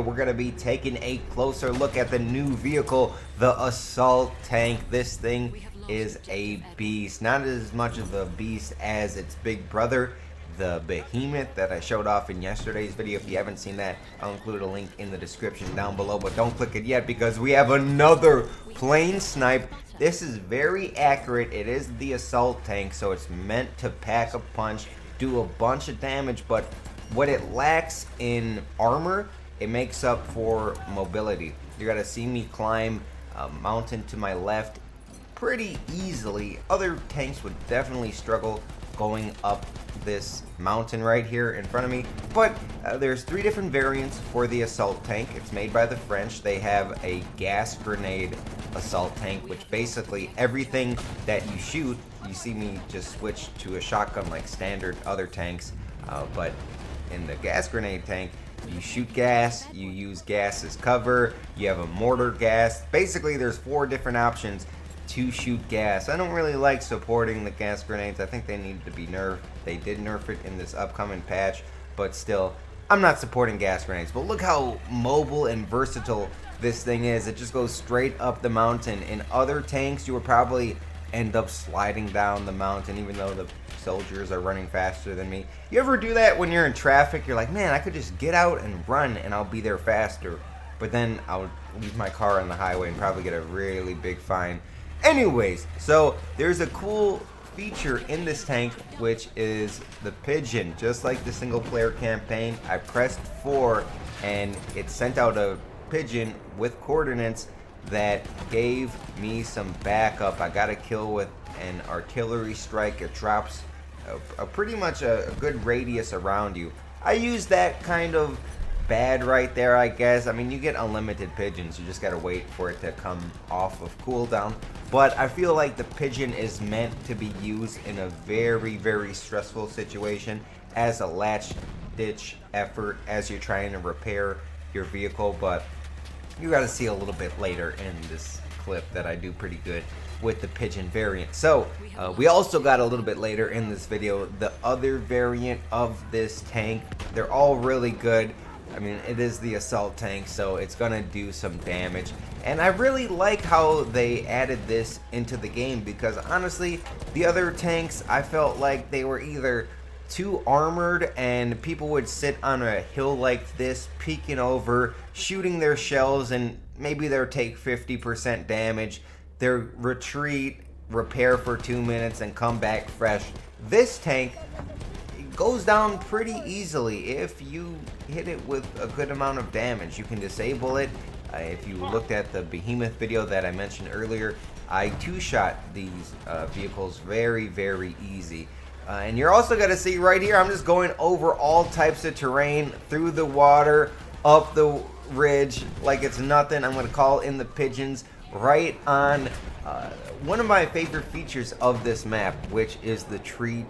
We're going to be taking a closer look at the new vehicle, the Assault Tank. This thing is a beast. Not as much of a beast as its big brother, the Behemoth, that I showed off in yesterday's video. If you haven't seen that, I'll include a link in the description down below, but don't click it yet because we have another plane snipe. This is very accurate. It is the Assault Tank, so it's meant to pack a punch, do a bunch of damage, but what it lacks in armor, it makes up for mobility. You're gonna see me climb a mountain to my left pretty easily. Other tanks would definitely struggle going up this mountain right here in front of me, but there's 3 different variants for the Assault Tank. It's made by the French. They have a gas grenade Assault Tank, which basically everything that you shoot, you see me just switch to a shotgun like standard other tanks, but in the gas grenade tank, you shoot gas, you use gas as cover, you have a mortar gas. Basically, there's 4 different options to shoot gas. I don't really like supporting the gas grenades. I think they need to be nerfed. They did nerf it in this upcoming patch, but still, I'm not supporting gas grenades. But look how mobile and versatile this thing is. It just goes straight up the mountain. In other tanks, you would probably end up sliding down the mountain, even though the soldiers are running faster than me. You ever do that when you're in traffic? You're like, man, I could just get out and run and I'll be there faster. But then I'll leave my car on the highway and probably get a really big fine. Anyways, so there's a cool feature in this tank, which is the pigeon. Just like the single player campaign, I pressed 4 and it sent out a pigeon with coordinates that gave me some backup. I got a kill with an artillery strike. It drops pretty much a good radius around you. I used that kind of bad right there, I guess. I mean, you get unlimited pigeons. You just gotta wait for it to come off of cooldown. But I feel like the pigeon is meant to be used in a very, very stressful situation as a ditch effort as you're trying to repair your vehicle. But you got to see a little bit later in this clip that I do pretty good with the pigeon variant. So we also got a little bit later in this video the other variant of this tank. They're all really good. I mean, it is the Assault Tank, so it's gonna do some damage, and I really like how they added this into the game, because honestly, the other tanks, I felt like they were either too armored and people would sit on a hill like this, peeking over, shooting their shells, and maybe they'll take 50% damage. They'll retreat, repair for 2 minutes, and come back fresh. This tank goes down pretty easily if you hit it with a good amount of damage. You can disable it. If you looked at the Behemoth video that I mentioned earlier, I 2-shot these vehicles very, very easy. And you're also going to see right here, I'm just going over all types of terrain, through the water, up the ridge, like it's nothing. I'm going to call in the pigeons right on one of my favorite features of this map, which is the tree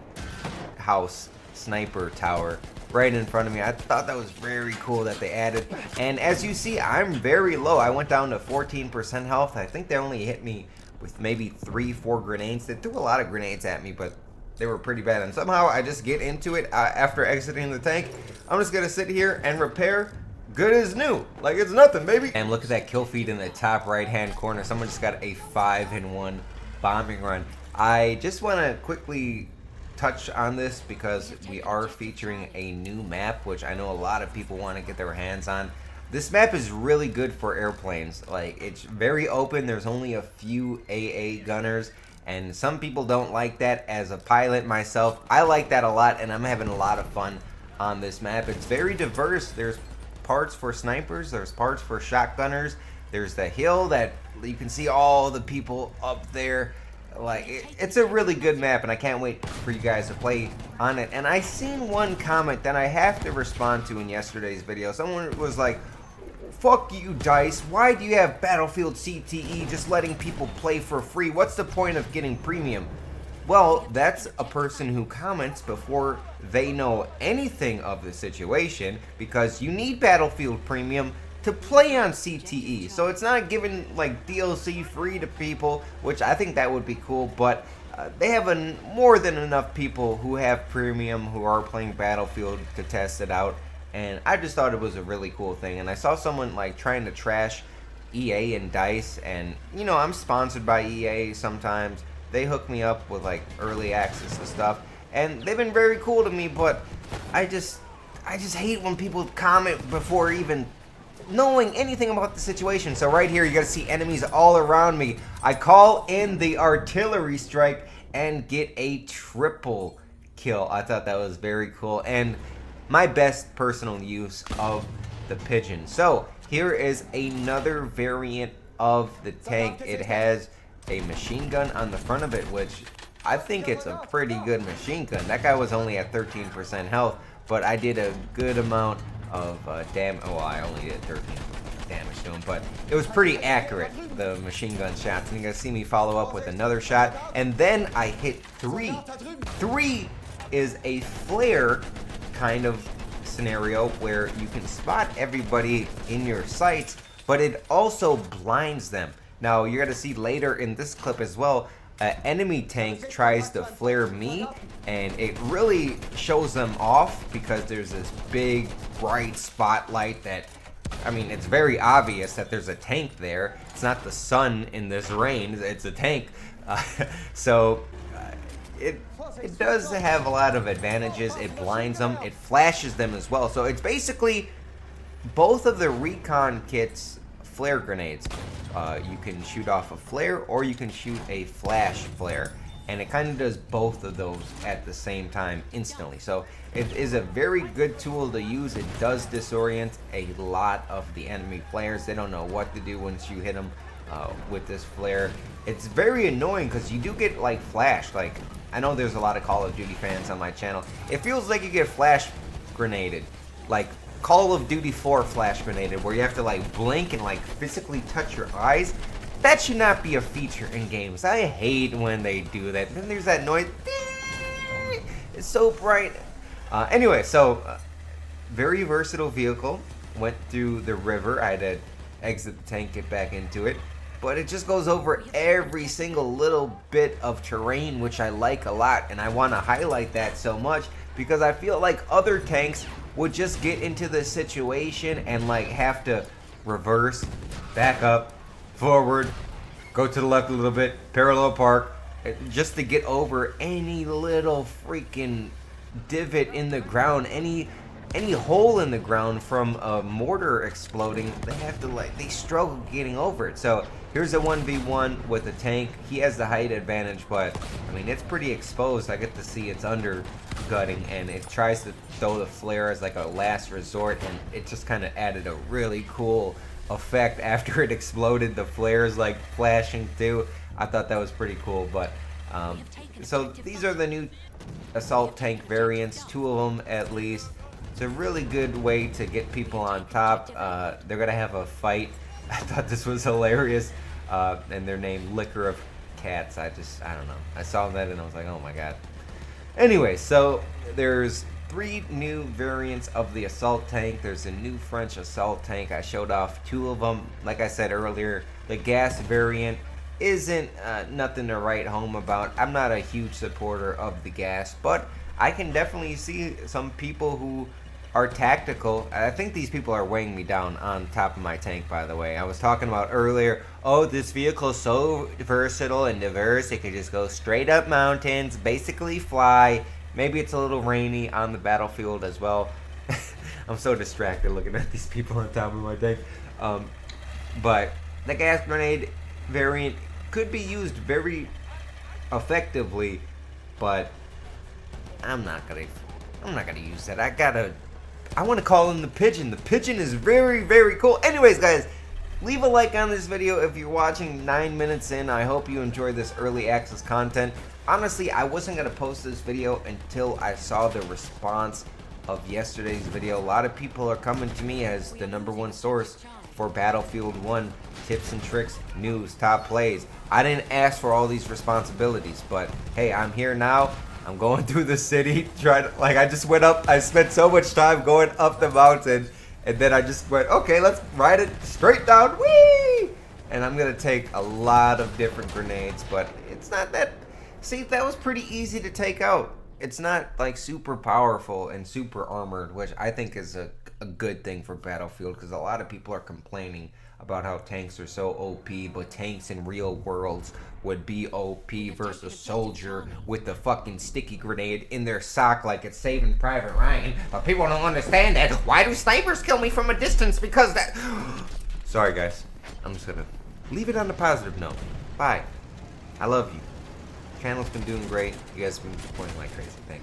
house sniper tower right in front of me. I thought that was very cool that they added. And as you see, I'm very low. I went down to 14% health. I think they only hit me with maybe 3-4 grenades. They threw a lot of grenades at me, but they were pretty bad. And somehow I just get into it after exiting the tank. I'm just gonna sit here and repair good as new, like it's nothing, baby. And look at that kill feed in the top right hand corner. Someone just got a 5-in-1 bombing run. I just want to quickly touch on this because we are featuring a new map, which I know a lot of people want to get their hands on. This map is really good for airplanes. Like, it's very open. There's only a few AA gunners, and some people don't like that. As a pilot myself, I like that a lot, and I'm having a lot of fun on this map. It's very diverse. There's parts for snipers, there's parts for shotgunners, there's the hill that you can see all the people up there. Like, it's a really good map, and I can't wait for you guys to play on it. And I seen one comment that I have to respond to in yesterday's video. Someone was like, fuck you, DICE, why do you have Battlefield CTE just letting people play for free? What's the point of getting premium? Well, that's a person who comments before they know anything of the situation, because you need Battlefield Premium to play on CTE. So it's not giving like DLC free to people, which I think that would be cool, but they have more than enough people who have Premium who are playing Battlefield to test it out. and I just thought it was a really cool thing. And I saw someone like trying to trash EA and DICE, and you know, I'm sponsored by EA sometimes. They hook me up with like early access to stuff, and they've been very cool to me, but I just hate when people comment before even knowing anything about the situation. So right here, you gotta see enemies all around me. I call in the artillery strike and get a triple kill. I thought that was very cool, and my best personal use of the pigeon. So here is another variant of the tank. It has a machine gun on the front of it, which I think it's a pretty good machine gun. That guy was only at 13% health, but I did a good amount of damage. Oh, I only did 13 damage to him, but it was pretty accurate, the machine gun shots. And you're gonna see me follow up with another shot, and then I hit 3. 3 is a flare kind of scenario where you can spot everybody in your sights, but it also blinds them. Now you're gonna see later in this clip as well, an enemy tank tries to flare me, and it really shows them off because there's this big bright spotlight that, I mean, it's very obvious that there's a tank there. It's not the sun in this rain, it's a tank. It does have a lot of advantages. It blinds them, it flashes them as well. So it's basically both of the recon kits flare grenades. You can shoot off a flare or you can shoot a flash flare, and it kind of does both of those at the same time instantly. So it is a very good tool to use. It does disorient a lot of the enemy flares. They don't know what to do once you hit them with this flare. It's very annoying because you do get like flashed. Like, I know there's a lot of Call of Duty fans on my channel. It feels like you get flash grenaded, like Call of Duty 4 flash grenaded, where you have to like blink and like physically touch your eyes. That should not be a feature in games. I hate when they do that. Then there's that noise. It's so bright. Anyway, so very versatile vehicle. Went through the river. I had to exit the tank, get back into it. But it just goes over every single little bit of terrain, which I like a lot. And I want to highlight that so much because I feel like other tanks would just get into the situation and like have to reverse, back up, forward, go to the left a little bit, parallel park, just to get over any little freaking divot in the ground, any hole in the ground from a mortar exploding. They have to they struggle getting over it. So here's a 1v1 with a tank. He has the height advantage, but I mean, it's pretty exposed. I get to see its under gutting, and it tries to throw the flare as like a last resort, and it just kind of added a really cool effect after it exploded. The flares like flashing too. I thought that was pretty cool. But so these are the new assault tank variants, 2 of them at least. It's a really good way to get people on top. They're gonna have a fight. I thought this was hilarious, and they're named Liquor of Cats. I don't know. I saw that and I was like, oh my god. Anyway, so there's 3 new variants of the assault tank. There's a new French assault tank. I showed off 2 of them. Like I said earlier, the gas variant isn't nothing to write home about. I'm not a huge supporter of the gas, but I can definitely see some people who are tactical. I think these people are weighing me down on top of my tank, by the way. I was talking about earlier, oh, this vehicle is so versatile and diverse. It could just go straight up mountains, basically fly. Maybe it's a little rainy on the battlefield as well. I'm so distracted looking at these people on top of my tank. But the gas grenade variant could be used very effectively, but I'm not gonna use that. I want to call in the pigeon. The pigeon is very, very cool. Anyways, guys, leave a like on this video if you're watching 9 minutes in. I hope you enjoyed this early access content. Honestly, I wasn't going to post this video until I saw the response of yesterday's video. A lot of people are coming to me as the #1 source for Battlefield 1 tips and tricks, news, top plays. I didn't ask for all these responsibilities, but hey, I'm here now. I'm going through the city, I just went up, I spent so much time going up the mountain, and then I just went, okay, let's ride it straight down, whee! And I'm gonna take a lot of different grenades, but it's not that, see, that was pretty easy to take out. It's not like super powerful and super armored, which I think is a a good thing for Battlefield, because a lot of people are complaining about how tanks are so OP, but tanks in real worlds would be OP versus a soldier with the fucking sticky grenade in their sock like it's Saving Private Ryan. But people don't understand that. Why do snipers kill me from a distance? Because that... Sorry, guys. I'm just gonna leave it on a positive note. Bye. I love you. Channel's been doing great. You guys have been supporting like crazy. Thank you.